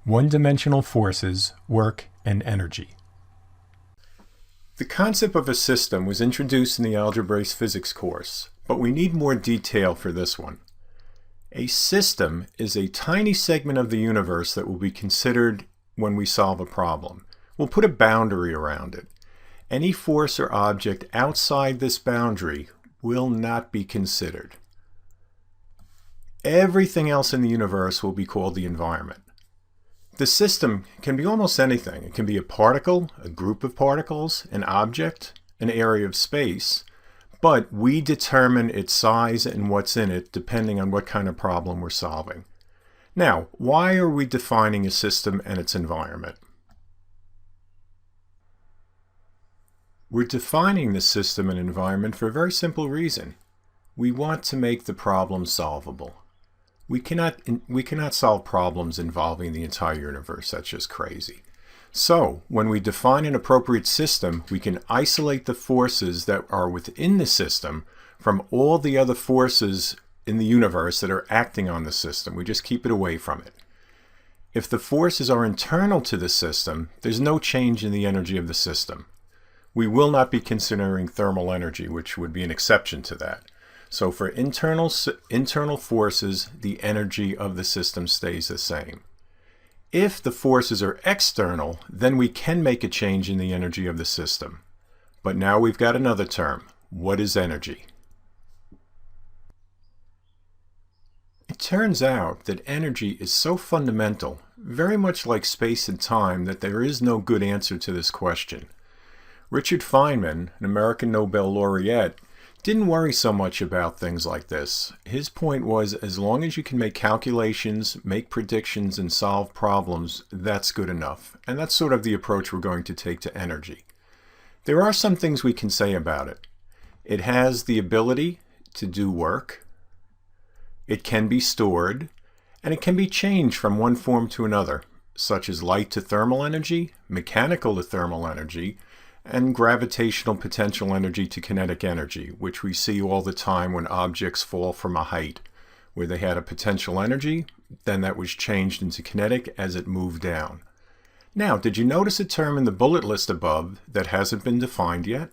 One-dimensional forces, work, and energy. The concept of a system was introduced in the algebra-based physics course, but we need more detail for this one. A system is a tiny segment of the universe that will be considered when we solve a problem. We'll put a boundary around it. Any force or object outside this boundary will not be considered. Everything else in the universe will be called the environment. The system can be almost anything. It can be a particle, a group of particles, an object, an area of space, but we determine its size and what's in it depending on what kind of problem we're solving. Now, why are we defining a system and its environment? We're defining the system and environment for a very simple reason. We want to make the problem solvable. We cannot solve problems involving the entire universe. That's just crazy. So, when we define an appropriate system, we can isolate the forces that are within the system from all the other forces in the universe that are acting on the system. We just keep it away from it. If the forces are internal to the system, there's no change in the energy of the system. We will not be considering thermal energy, which would be an exception to that. So for internal forces, the energy of the system stays the same. If the forces are external, then we can make a change in the energy of the system. But now we've got another term. What is energy? It turns out that energy is so fundamental, very much like space and time, that there is no good answer to this question. Richard Feynman, an American Nobel laureate, didn't worry so much about things like this. His point was, as long as you can make calculations, make predictions, and solve problems, that's good enough. And that's sort of the approach we're going to take to energy. There are some things we can say about it. It has the ability to do work. It can be stored. And it can be changed from one form to another, such as light to thermal energy, mechanical to thermal energy, and gravitational potential energy to kinetic energy, which we see all the time when objects fall from a height, where they had a potential energy, then that was changed into kinetic as it moved down. Now, did you notice a term in the bullet list above that hasn't been defined yet?